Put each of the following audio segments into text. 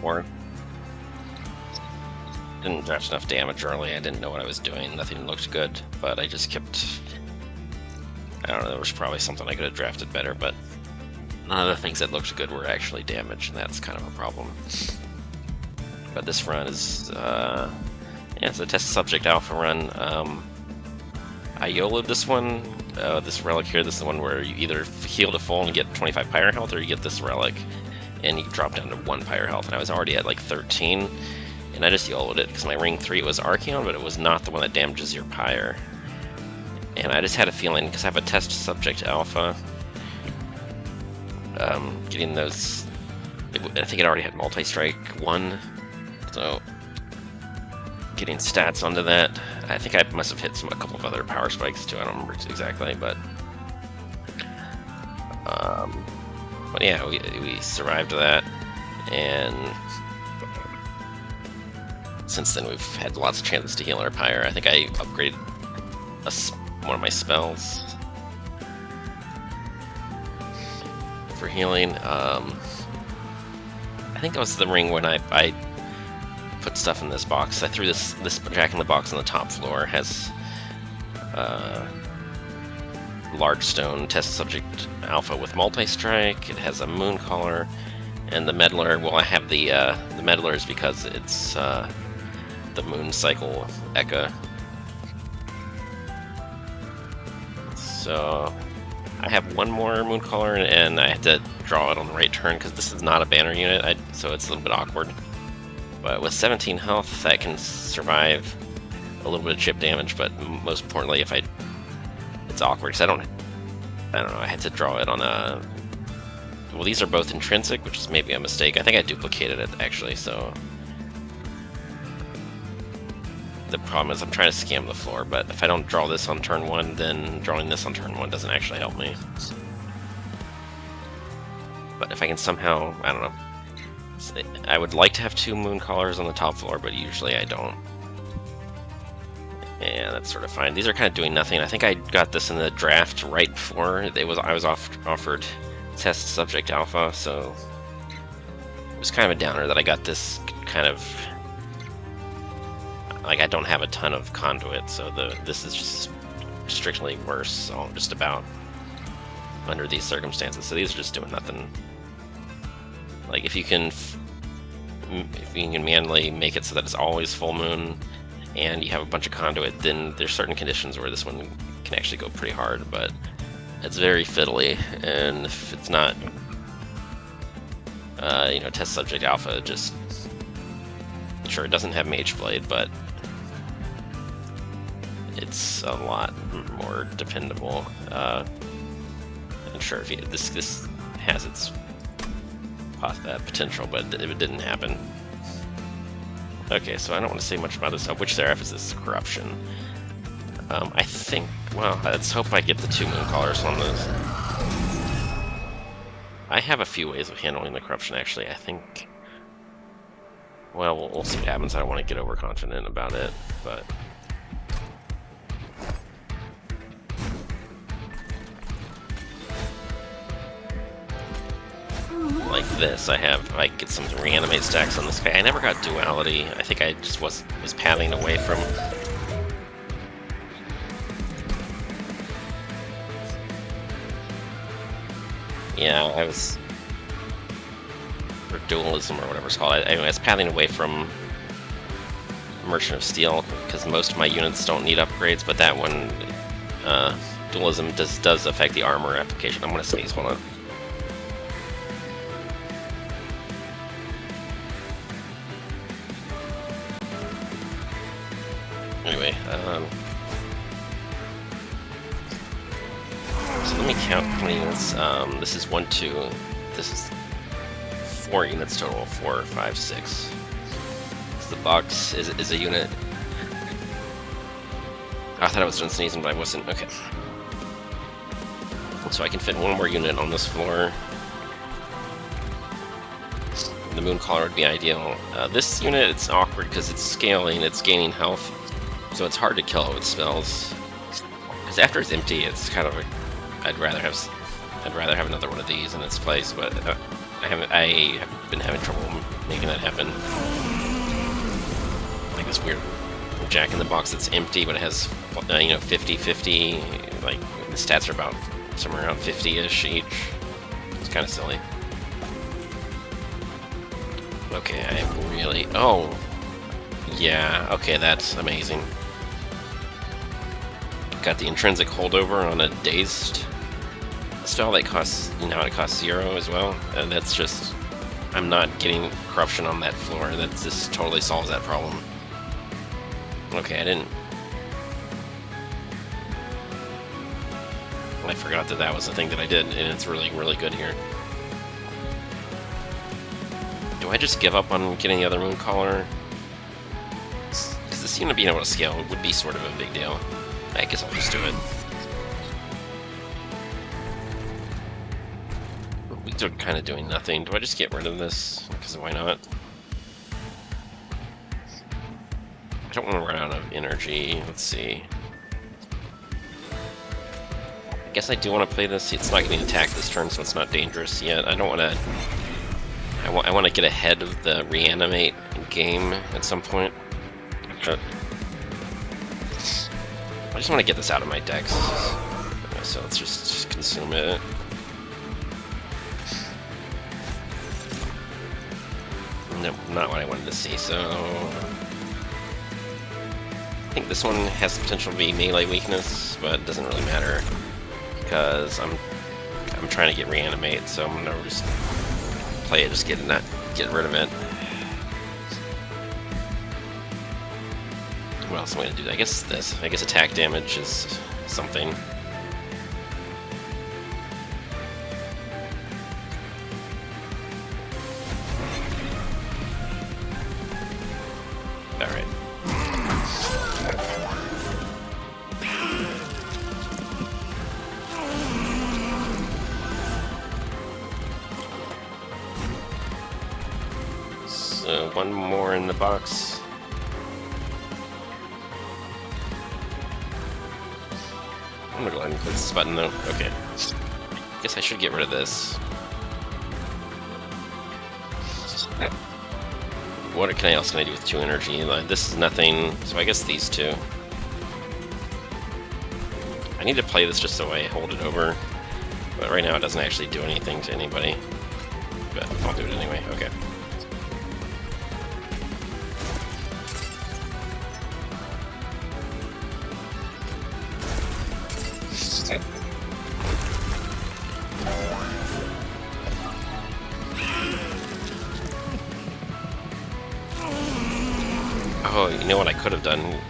before. Didn't draft enough damage early. I didn't know what I was doing. Nothing looked good, but I just kept... I don't know, there was probably something I could have drafted better, but none of the things that looked good were actually damaged, and that's kind of a problem. But this run is, yeah, it's a test subject alpha run. I YOLO'd this one. This relic here, this is the one where you either heal to full and get 25 pyre health, or you get this relic and you drop down to 1 pyre health, and I was already at like 13, and I just YOLO'd it because my ring 3 was Archeon, but it was not the one that damages your pyre. And I just had a feeling, because I have a test subject alpha, getting those, I think it already had multi-strike 1, so getting stats onto that. I think I must have hit a couple of other power spikes too, I don't remember exactly, but yeah, we survived that, and since then we've had lots of chances to heal our pyre. I think I upgraded one of my spells for healing. I think that was the ring when I put stuff in this box. I threw this Jack in the Box on the top floor. It has large stone test subject alpha with multi-strike. It has a moon collar, and the meddler. Well, I have the meddler is because it's the moon cycle Eka. So I have one more moon collar, and I had to draw it on the right turn because this is not a banner unit, so it's a little bit awkward. But with 17 health, I can survive a little bit of chip damage, but most importantly, it's awkward because I don't know, I had to draw it on a... Well, these are both intrinsic, which is maybe a mistake. I think I duplicated it, actually, so... The problem is I'm trying to scam the floor, but if I don't draw this on turn 1, then drawing this on turn 1 doesn't actually help me. But if I can somehow, I don't know. I would like to have 2 moon collars on the top floor, but usually I don't. And that's sort of fine. These are kind of doing nothing. I think I got this in the draft right before I was offered test subject alpha, so it was kind of a downer that I got this kind of... Like, I don't have a ton of conduit, so this is just strictly worse, so just about under these circumstances. So these are just doing nothing. Like, if you can manually make it so that it's always full moon, and you have a bunch of conduit, then there's certain conditions where this one can actually go pretty hard, but it's very fiddly, and if it's not, you know, test subject alpha, just... Sure, it doesn't have Mage Blade, but it's a lot more dependable. And sure, if this has its potential, but it didn't happen. Okay, so I don't want to say much about this. Which Seraph is this? Corruption. I think, well, let's hope I get the 2 moon collars on this. I have a few ways of handling the corruption, actually. I think... Well, we'll see what happens. I don't want to get overconfident about it, but... Like this, I get some reanimate stacks on this guy. I never got duality. I think I just was pathing away from... Yeah, I was... Or dualism, or whatever it's called. Anyway, I was pathing away from Merchant of Steel, because most of my units don't need upgrades, but that one, dualism does affect the armor application. I'm gonna sneeze, hold on. Anyway, so let me count how many units. This is 1, 2, this is 4 units total, 4, 5, 6. So the box is a unit. I thought I was done sneezing, but I wasn't. Okay. So I can fit 1 more unit on this floor. The moon collar would be ideal. This unit, it's awkward because it's scaling, it's gaining health, so it's hard to kill it with spells. Because after it's empty, it's kind of a... I'd rather have another one of these in its place, but I have been having trouble making that happen. Like this weird jack-in-the-box that's empty, but it has, you know, 50-50. Like, the stats are about somewhere around 50-ish each. It's kind of silly. Okay, I really... Oh! Yeah, okay, that's amazing. Got the intrinsic holdover on a dazed stall that costs, you know, it costs 0 as well. And that's just... I'm not getting corruption on that floor. That just totally solves that problem. Okay, I forgot that that was the thing that I did, and it's really, really good here. Do I just give up on getting the other moon collar? Because this unit being able to scale would be sort of a big deal. I guess I'll just do it. We're kind of doing nothing. Do I just get rid of this? Because why not? I don't want to run out of energy. Let's see. I guess I do want to play this. It's not getting attacked this turn, so it's not dangerous yet. I don't want to... I want to get ahead of the reanimate game at some point. But I just want to get this out of my decks. So let's just consume it. Nope, not what I wanted to see, so... I think this one has the potential to be melee weakness, but it doesn't really matter. Because I'm trying to get reanimate, so I'm gonna just play it, just get rid of it. What else am I gonna do? I guess this. I guess attack damage is something. Alright. So, one more in the box. I'm gonna go ahead and click this button though. Okay. Guess I should get rid of this. What else can I do with 2 energy? Like, this is nothing, so I guess these 2. I need to play this just so I hold it over. But right now it doesn't actually do anything to anybody. But I'll do it anyway. Okay. Oh, you know what I could have done?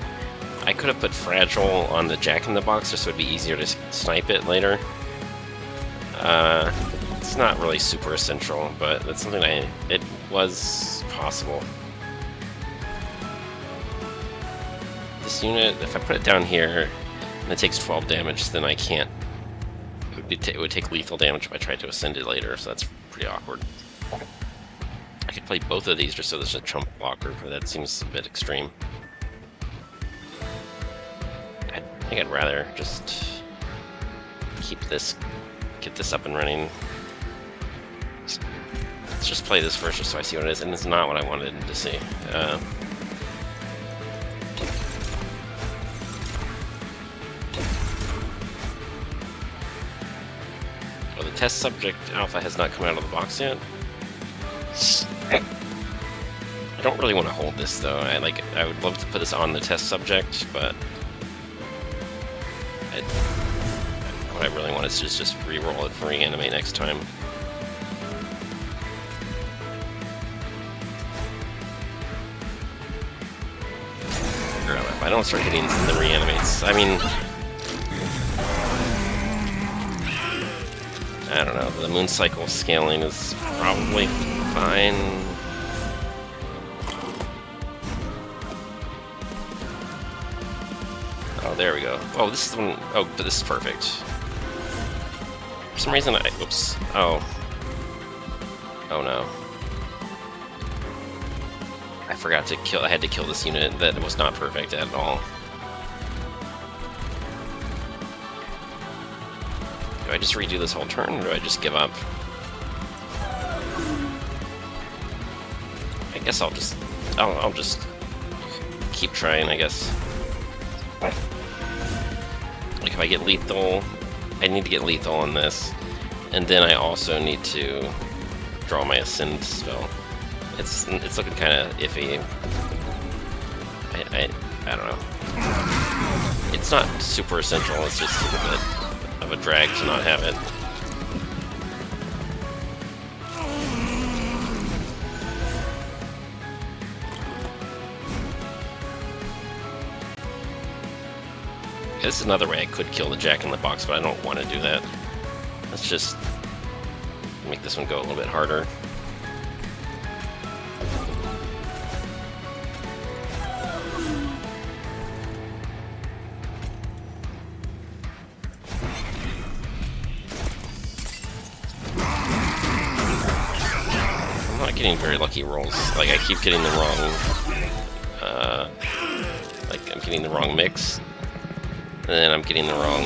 I could have put Fragile on the Jack-in-the-Box just so it'd be easier to snipe it later. It's not really super essential, but it's something it was possible. This unit, if I put it down here, and it takes 12 damage, then I can't... It would take lethal damage if I tried to ascend it later, so that's pretty awkward. I could play both of these just so there's a chump blocker, but that seems a bit extreme. I think I'd rather just keep this, get this up and running. Let's just play this first just so I see what it is, and it's not what I wanted to see. Oh, the test subject alpha has not come out of the box yet. I don't really want to hold this though. I would love to put this on the test subject, but what I really want is just re-roll it for reanimate next time. If I don't start getting the reanimates, I mean, I don't know. The moon cycle scaling is probably fine. Oh, there we go. Oh, this is the one. Oh, but this is perfect. For some reason, whoops. Oh. Oh no. I forgot to kill. I had to kill this unit that was not perfect at all. Do I just redo this whole turn, or do I just give up? guess I'll just keep trying, I guess. Like if I get lethal, I need to get lethal on this, and then I also need to draw my ascend spell. It's looking kind of iffy. I don't know. It's not super essential. It's just a bit of a drag to not have it. This is another way I could kill the Jack in the Box, but I don't want to do that. Let's just make this one go a little bit harder. I'm not getting very lucky rolls. Like, I keep getting the wrong... like, I'm getting the wrong mix. And then I'm getting the wrong...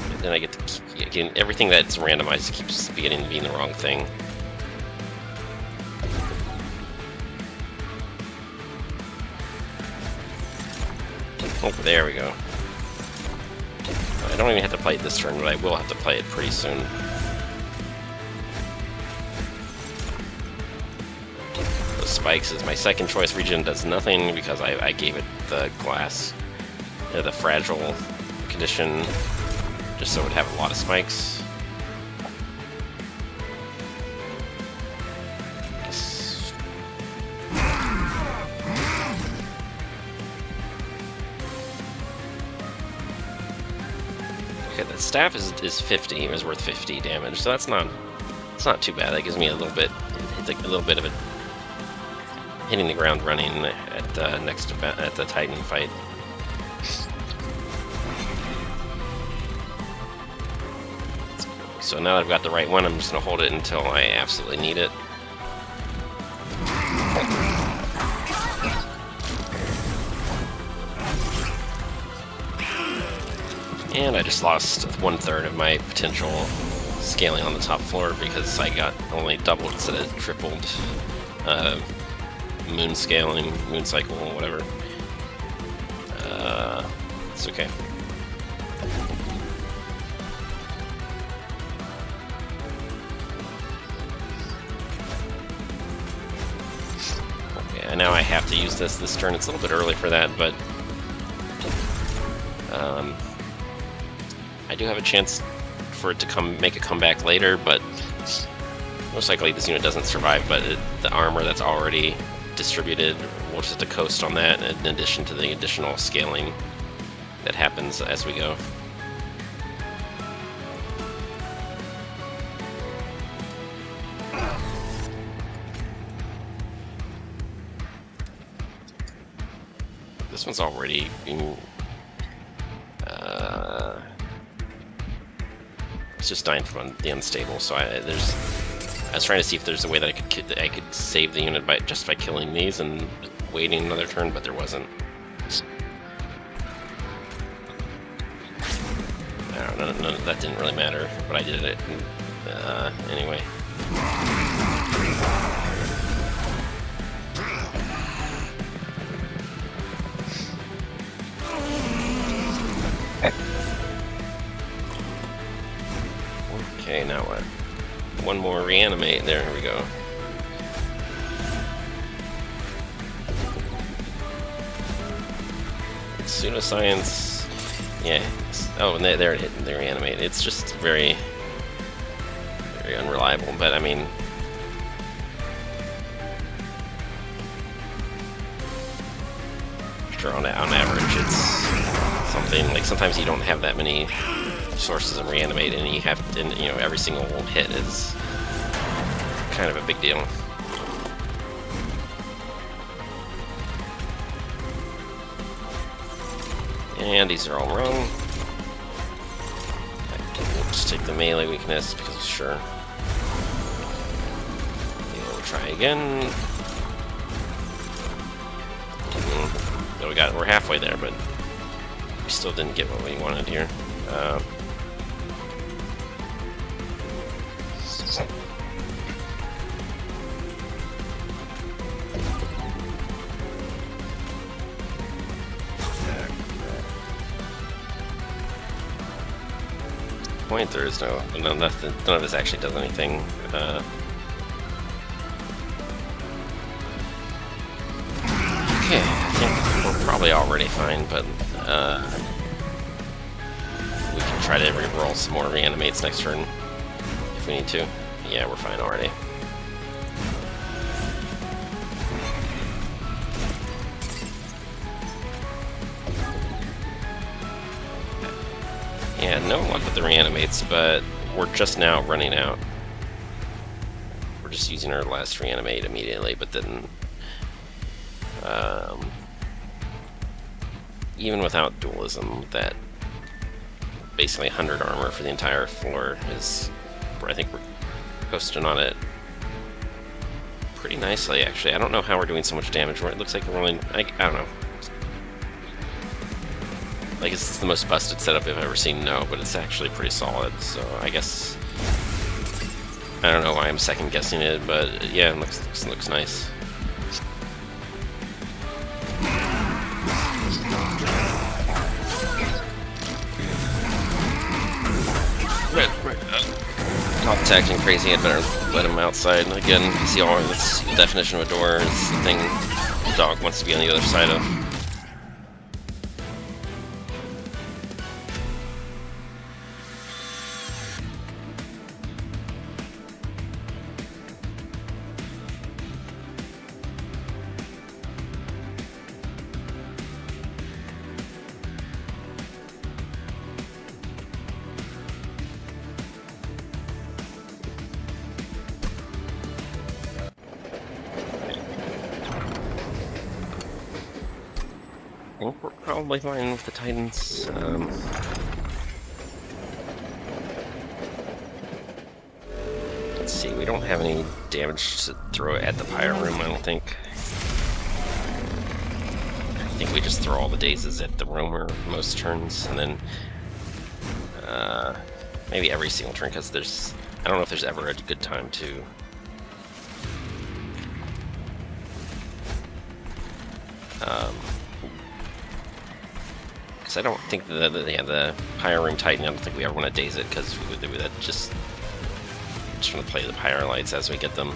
And then I get to keep getting... Everything that's randomized keeps being the wrong thing. Oh, there we go. I don't even have to play it this turn, but I will have to play it pretty soon. Spikes is my second choice. Regen does nothing because I gave it the glass, the fragile condition, just so it would have a lot of spikes. Okay, the staff is 50. It was worth 50 damage, so it's not too bad. That gives me a little bit. It's like a little bit of a hitting the ground running at the Titan fight. So now that I've got the right one, I'm just gonna hold it until I absolutely need it. And I just lost 1/3 of my potential scaling on the top floor because I got only doubled instead of tripled moon scaling, moon cycle, whatever. It's okay. Okay, now I have to use this turn. It's a little bit early for that, but I do have a chance for it to make a comeback later, but most likely this unit doesn't survive, but the armor that's already distributed, we'll just have to coast on that in addition to the additional scaling that happens as we go. This one's already being... it's just dying from the unstable, so I was trying to see if there's a way that I could save the unit just by killing these and waiting another turn, but there wasn't. I don't know, none of that didn't really matter, but I did it anyway. Okay, now what? One more reanimate. There we go. Pseudoscience. Yeah. Oh, and there it hit the reanimate. It's just very unreliable, but I mean... Sure, on average, it's something like sometimes you don't have that many sources of reanimate, and you have to, you know, every single hit is kind of a big deal. And these are all wrong. We'll just take the melee weakness because sure. We'll try again. We're halfway there, but we still didn't get what we wanted here. point, there is no nothing. None of this actually does anything. Okay, I think we're probably already fine, but we can try to re-roll some more reanimates next turn if we need to. Yeah, we're fine already. Yeah, no luck with the reanimates, but we're just now running out. We're just using our last reanimate immediately, but then even without dualism, that basically 100 armor for the entire floor is, I think we're posting on it pretty nicely, actually. I don't know how we're doing so much damage where it looks like we're only, I don't know. Like, it's the most busted setup I've ever seen, no, but it's actually pretty solid, so I guess, I don't know why I'm second guessing it, but yeah, it looks nice. Talk's acting crazy, I'd better let him outside. Again, see all that's the definition of a door is the thing the dog wants to be on the other side of. I think we're probably fine with the Titans. Let's see, we don't have any damage to throw at the Pyre Room, I don't think. I think we just throw all the dazes at the roamer most turns, and then maybe every single turn, because there's, I don't know if there's ever a good time to because I don't think the Pyre Room Titan, I don't think we ever want to daze it, because we would do that just want to play the Pyre Lights as we get them.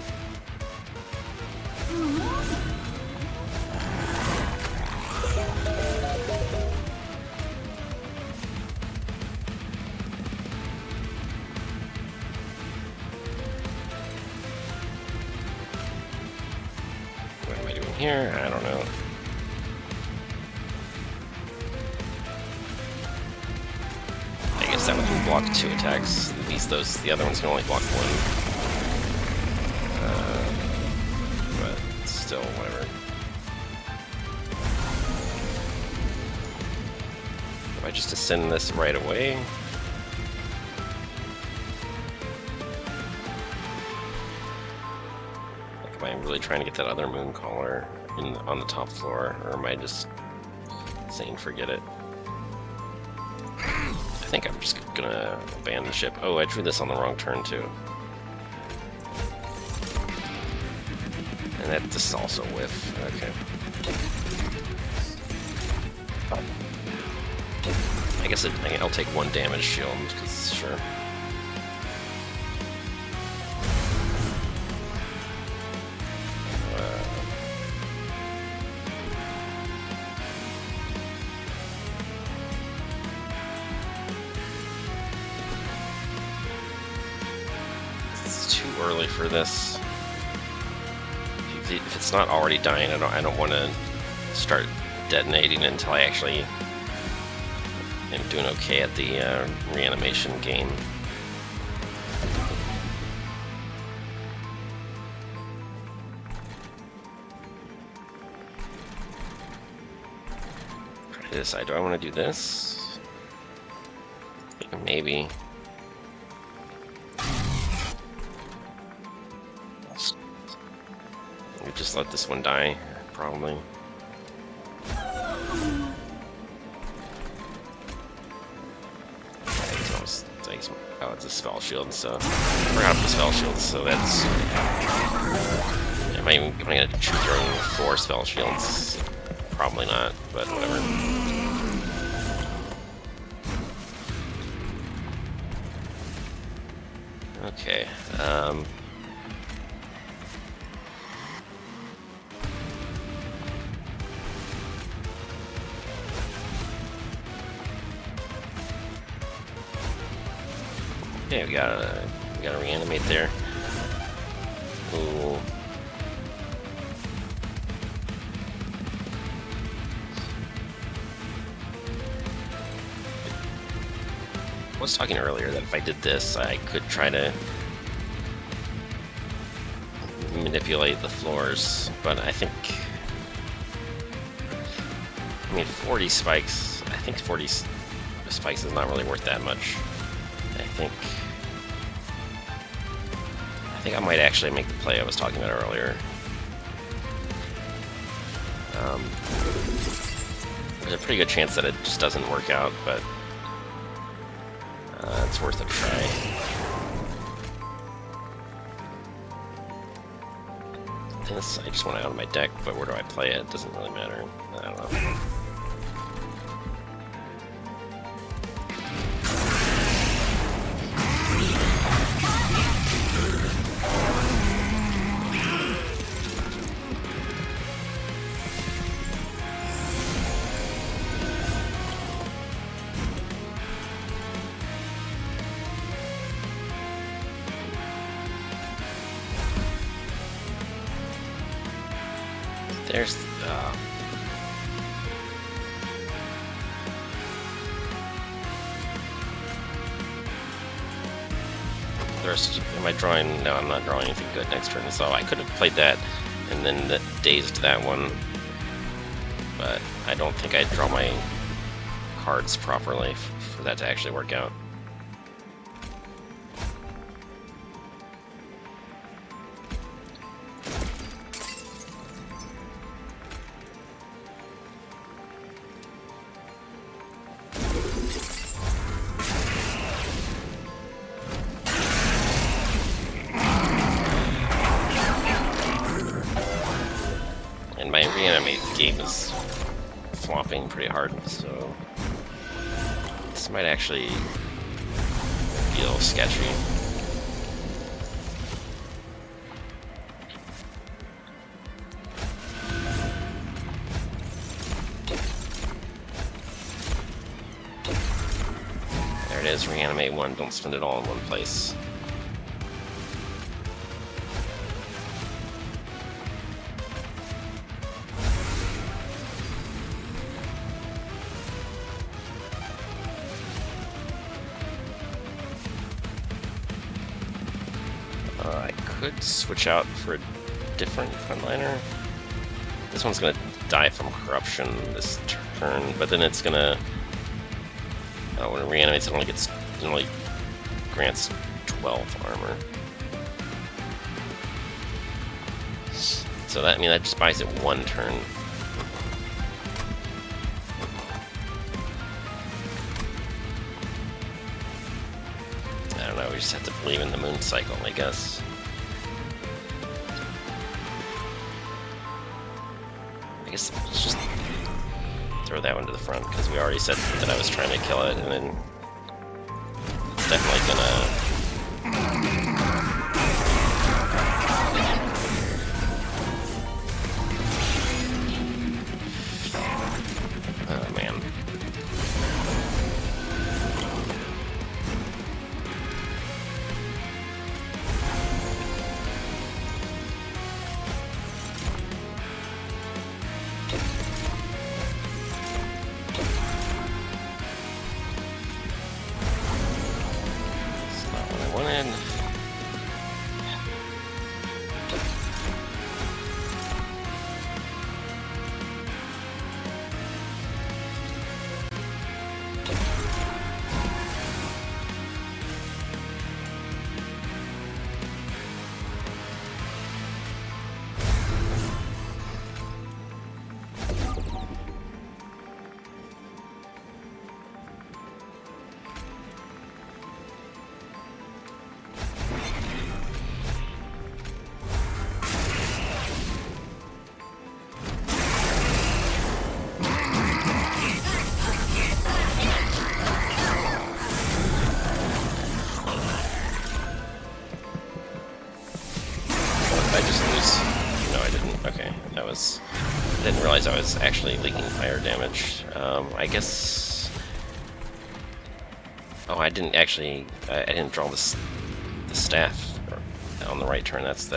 What am I doing here? I don't know. I guess that one can block 2 attacks. The other ones can only block 1. But still, whatever. If I just ascend this right away. Like, am I really trying to get that other moon caller on the top floor, or am I just saying forget it? I think I'm just gonna abandon the ship. Oh, I drew this on the wrong turn too. And that just also whiff. Okay. I guess I'll take 1 damage shield, because sure. Early for this. If it's not already dying, I don't want to start detonating it until I actually am doing okay at the reanimation game. Try to decide, do I want to do this? Maybe. Just let this one die, probably. Oh, it's a spell shield, so I forgot about the spell shields, so that's. Am I even going to throw 4 spell shields? Probably not, but whatever. Okay. Okay, we got a reanimate there. Ooh. I was talking earlier that if I did this, I could try to manipulate the floors, but I think, I mean, 40 spikes, I think 40 spikes is not really worth that much. I think I might actually make the play I was talking about earlier. There's a pretty good chance that it just doesn't work out, but it's worth a try. I just want it out of my deck, but where do I play it? It doesn't really matter. I don't know. Am I drawing? No, I'm not drawing anything good next turn, so I could have played that and then dazed that one, but I don't think I draw my cards properly for that to actually work out. My reanimate game is flopping pretty hard, so this might actually feel sketchy. There it is, reanimate one, don't spend it all in one place. I could switch out for a different frontliner. This one's gonna die from corruption this turn, but then it's gonna. Oh, when it reanimates, it only grants 12 armor. So that that just buys it one turn. I don't know. We just have to believe in the moon cycle, I guess. Let's just throw that one to the front, because we already said that I was trying to kill it, and then it's definitely gonna... Oh, man. I didn't realize I was actually leaking fire damage. I guess. Oh, I didn't actually. I didn't draw the staff on the right turn. That's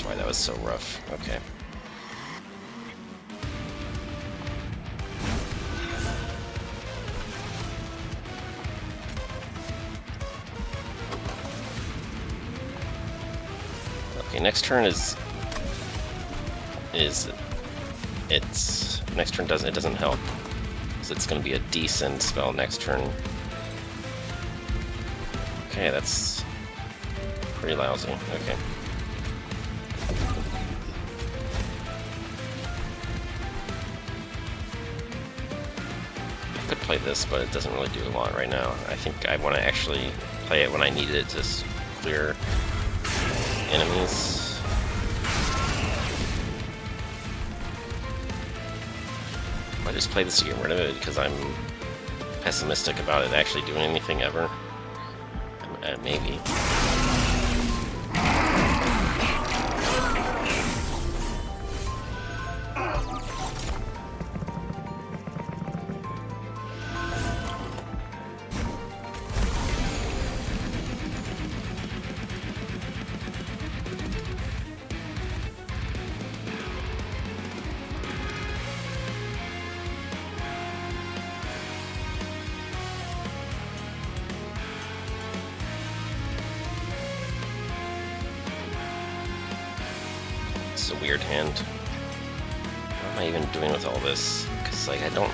why that was so rough. Okay. Okay, next turn next turn doesn't help. So it's gonna be a decent spell next turn. Okay, that's pretty lousy. Okay. I could play this, but it doesn't really do a lot right now. I think I want to actually play it when I need it to clear enemies. I just play this to get rid of it because I'm pessimistic about it actually doing anything ever. Maybe. It's a weird hand. What am I even doing with all this? Because, like, I don't...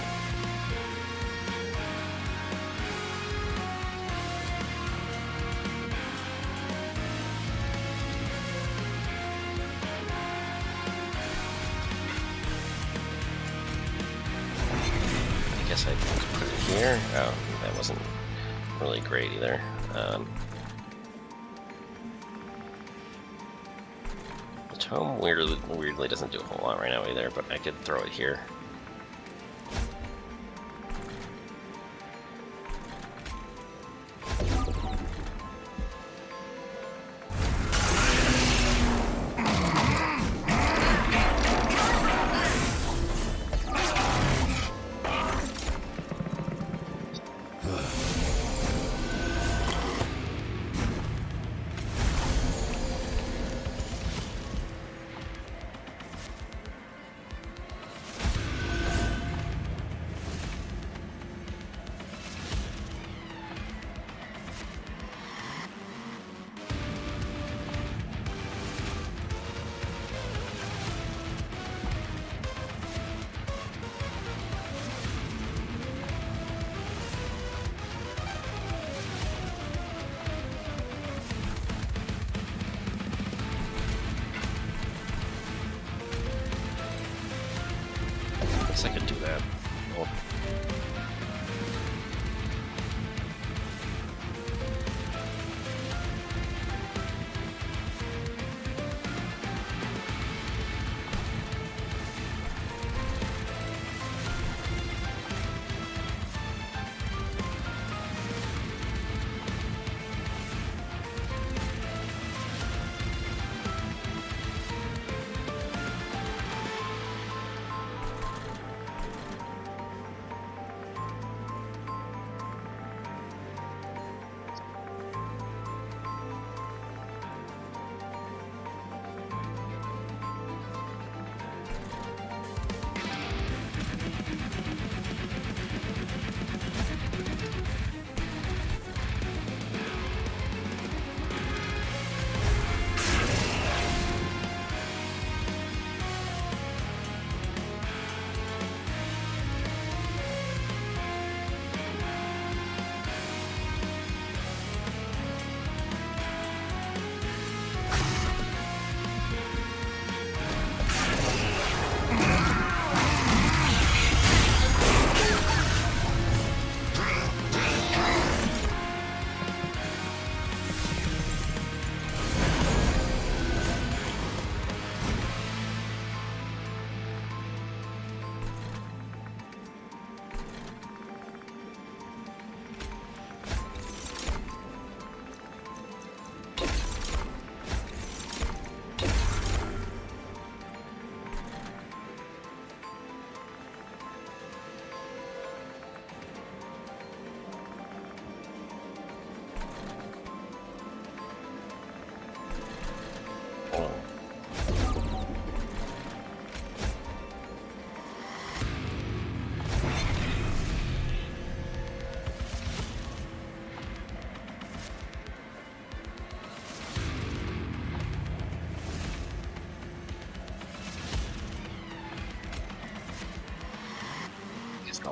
I guess I could put it here. Oh, that wasn't really great either. The tome weirdly doesn't do a whole lot right now either, but I could throw it here.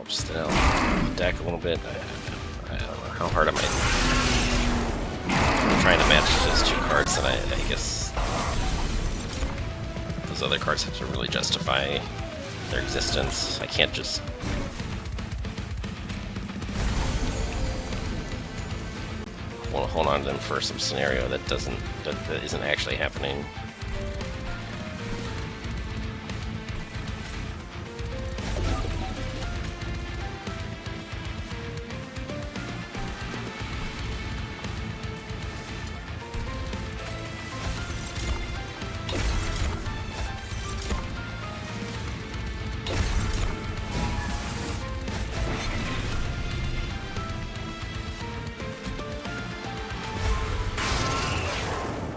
helps still. Deck a little bit. I don't know how hard am I. I'm trying to match just 2 cards, and I guess those other cards have to really justify their existence. I can't just. Hold on to them for some scenario that isn't actually happening.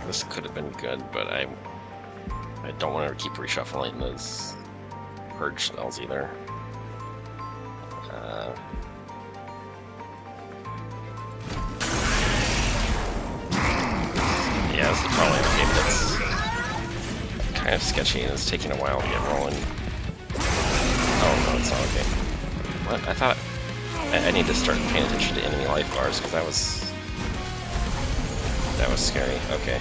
This could have been good, but I don't want to keep reshuffling those purge spells either. Yeah, this is probably a game that's kind of sketchy and it's taking a while to get rolling. Oh no, it's not okay. What? I thought I need to start paying attention to enemy life bars because that was scary. Okay.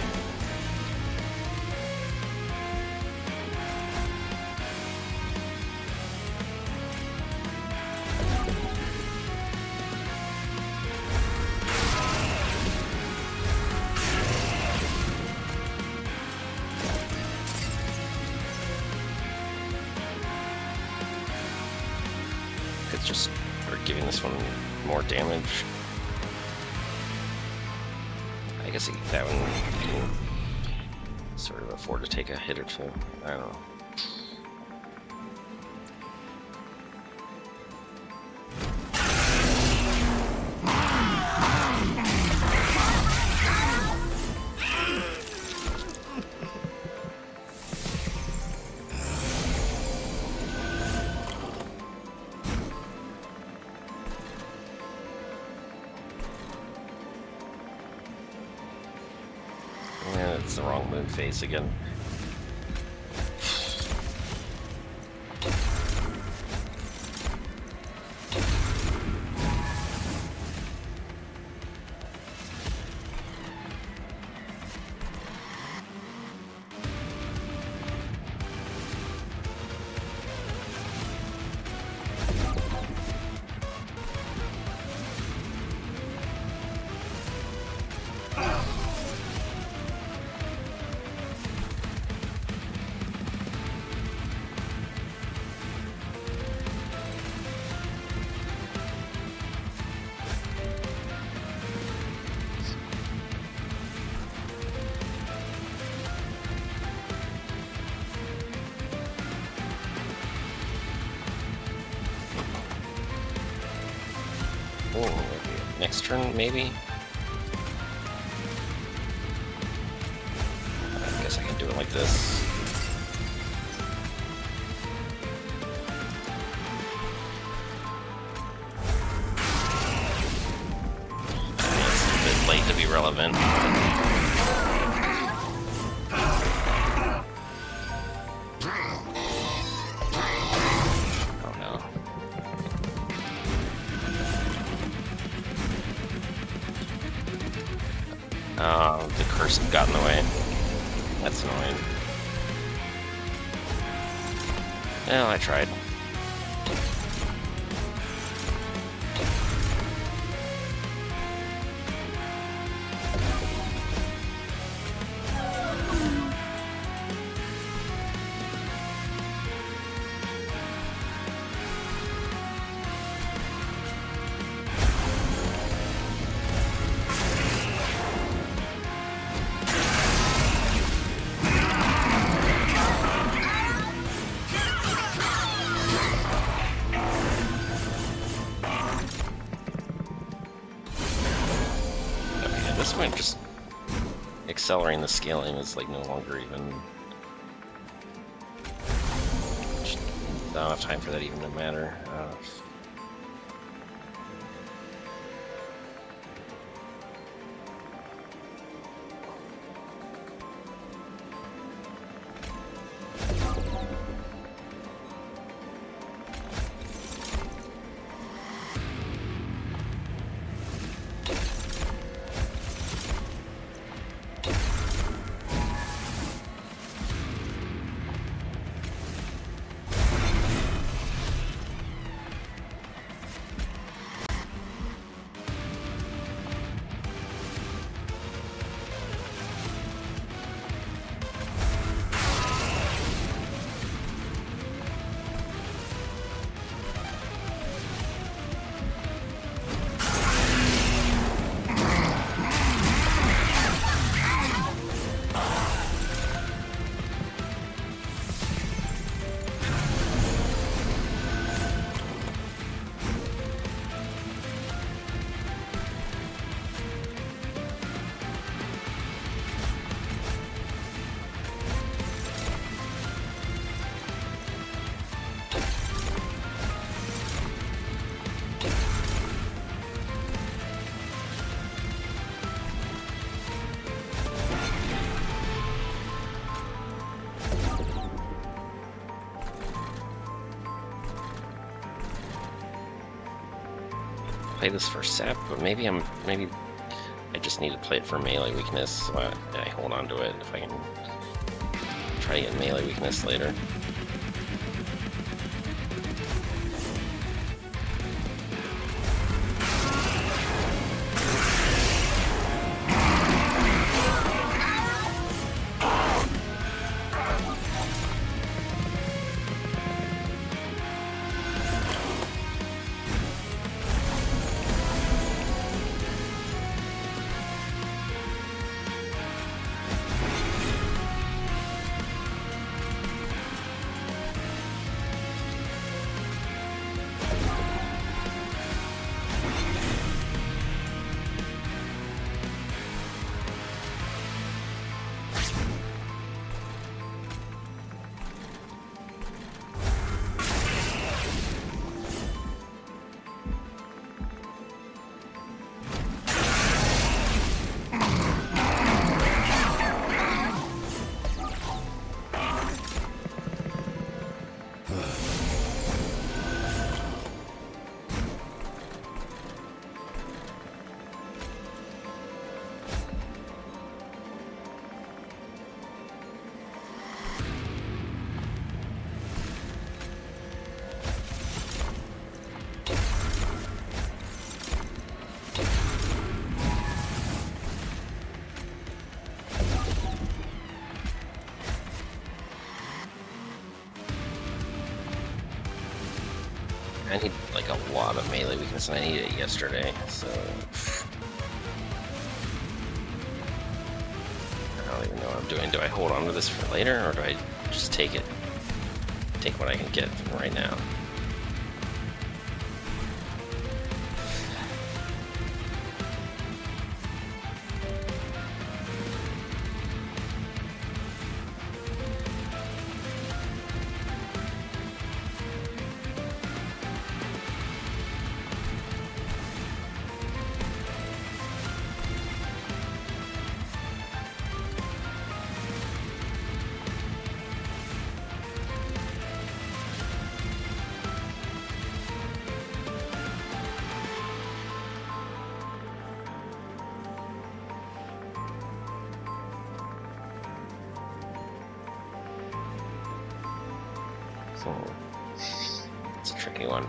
Could just start giving this one more damage. I guess that one you can sort of afford to take a hit or two. I don't know. Yeah, it's the wrong moon phase again. Oh, next turn maybe? I guess I can do it like this. It's a bit late to be relevant. Oh, the curse got in the way. That's annoying. Well, I tried. This point, just accelerating the scaling is like no longer even. Just don't have time for that even to matter. play this for sap, but maybe I just need to play it for melee weakness, so I hold on to it if I can try to get melee weakness later. I need like a lot of melee weakness, and I needed it yesterday, so I don't even know what I'm doing. Do I hold on to this for later, or do I just take it? Take what I can get from right now. So it's a tricky one.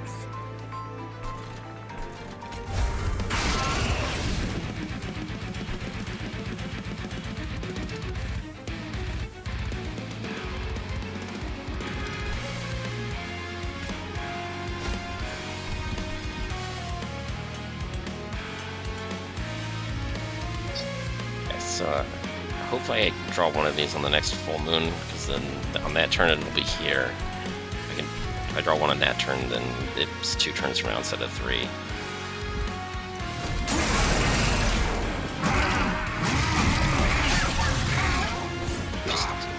So hopefully I draw one of these on the next full moon, because then on that turn it'll be here. If I draw one on that turn, then it's 2 turns from now instead of 3.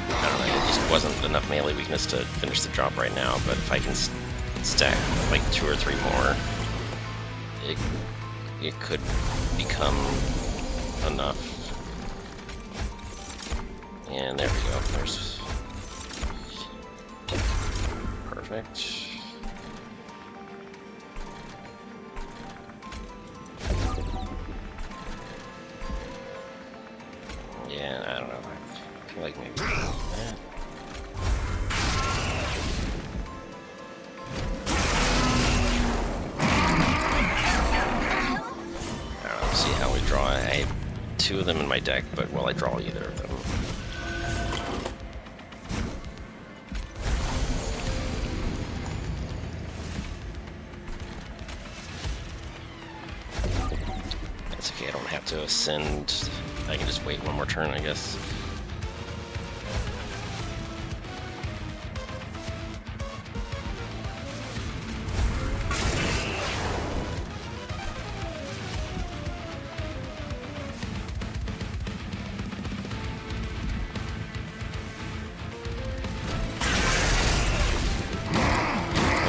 I don't know, it just wasn't enough melee weakness to finish the job right now, but if I can stack like 2 or 3 more, it could become enough. And there we go. There's perfect. Yeah, I don't know. I feel like maybe that. Let's see how we draw. I have 2 of them in my deck, but will I draw either of them? Okay, I don't have to ascend. I can just wait one more turn, I guess.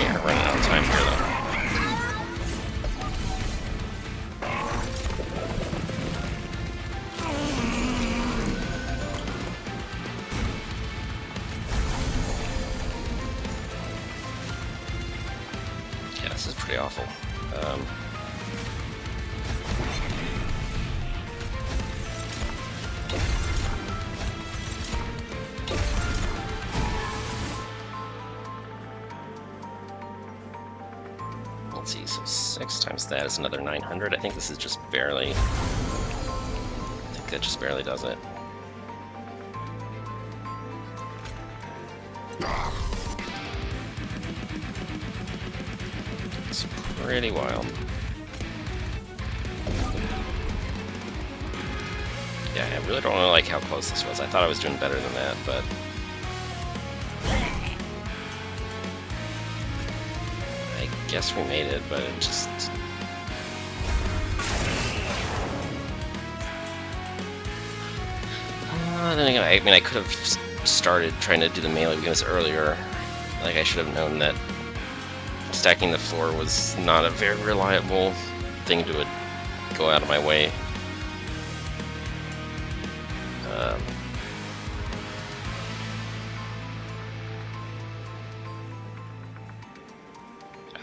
Yeah, running out of time here, though. This is pretty awful. plus that is another 900. I think this is just barely... I think that just barely does it. It's pretty wild. Yeah, I really don't really like how close this was. I thought I was doing better than that, but... I guess we made it, but it just... Then again, I mean, I could have started trying to do the melee units earlier. Like, I should have known that stacking the floor was not a very reliable thing to go out of my way.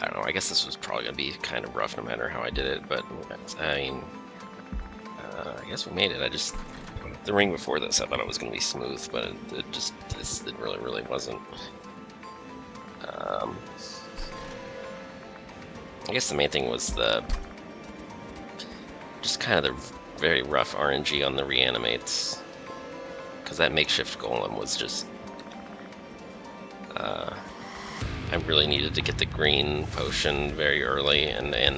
I don't know, I guess this was probably going to be kind of rough no matter how I did it, but I mean, I guess we made it. The ring before this, I thought it was going to be smooth, but it really wasn't. I guess the main thing was just kind of the very rough RNG on the reanimates, because that makeshift golem was just, I really needed to get the green potion very early, and I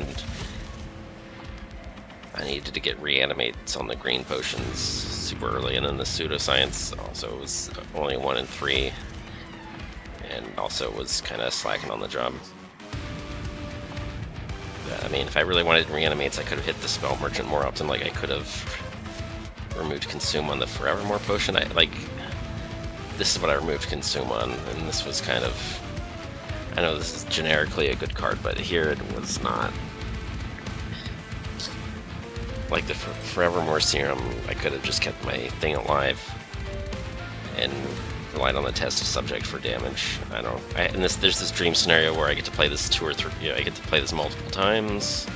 needed to get reanimates on the green potions super early, and then the pseudoscience also was only 1 in 3, and also was kind of slacking on the job. I mean, if I really wanted reanimates, I could have hit the spell merchant more often. Like, I could have removed consume on the forevermore potion. This is what I removed consume on, and this was kind of... I know this is generically a good card, but here it was not. Like the forevermore serum, I could have just kept my thing alive and relied on the test of subject for damage. I don't. And there's this dream scenario where I get to play this 2 or 3. I get to play this multiple times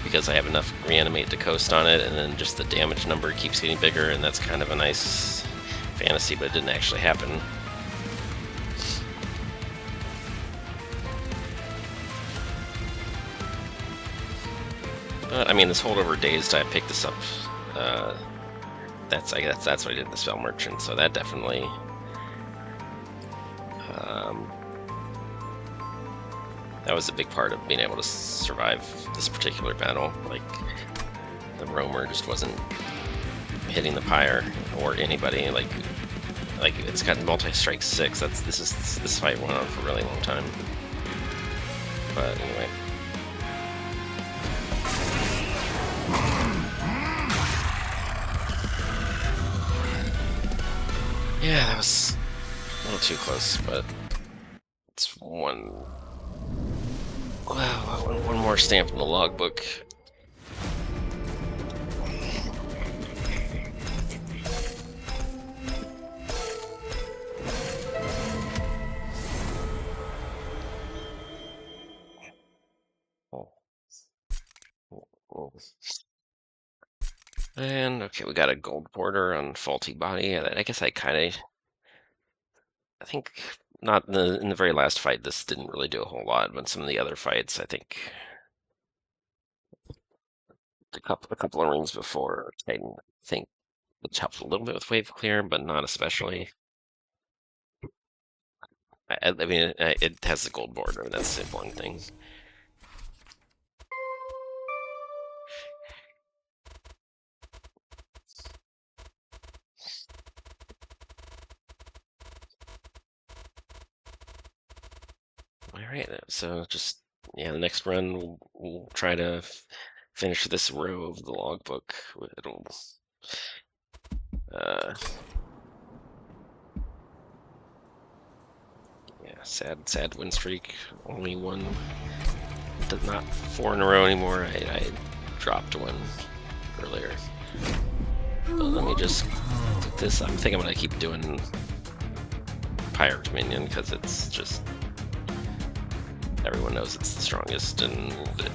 because I have enough reanimate to coast on it, and then just the damage number keeps getting bigger, and that's kind of a nice fantasy, but it didn't actually happen. But I mean, this holdover dazed, I picked this up. I guess that's what I did in the spell merchant. So that definitely, that was a big part of being able to survive this particular battle. Like, the roamer just wasn't hitting the pyre or anybody. Like it's got multi-strike 6. This fight went on for a really long time. But anyway. Yeah, that was a little too close, but it's one more stamp in the logbook. And okay, we got a gold border on faulty body. I guess I think not in the very last fight. This didn't really do a whole lot, but some of the other fights, I think a couple of rings before, I think it helped a little bit with wave clear, but not especially. I mean, it has the gold border, and that's the important thing. Alright, so just, yeah, the next run we'll try to finish this row of the logbook. It'll, yeah, sad win streak. Only one, not 4 in a row anymore. I dropped one earlier. But let me just put this. I think I'm gonna keep doing Pirate Minion because it's just, everyone knows it's the strongest, and it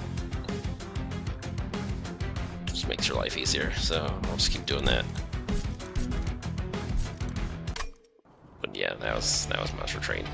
just makes your life easier, so I'll just keep doing that. But yeah, that was Monster Train.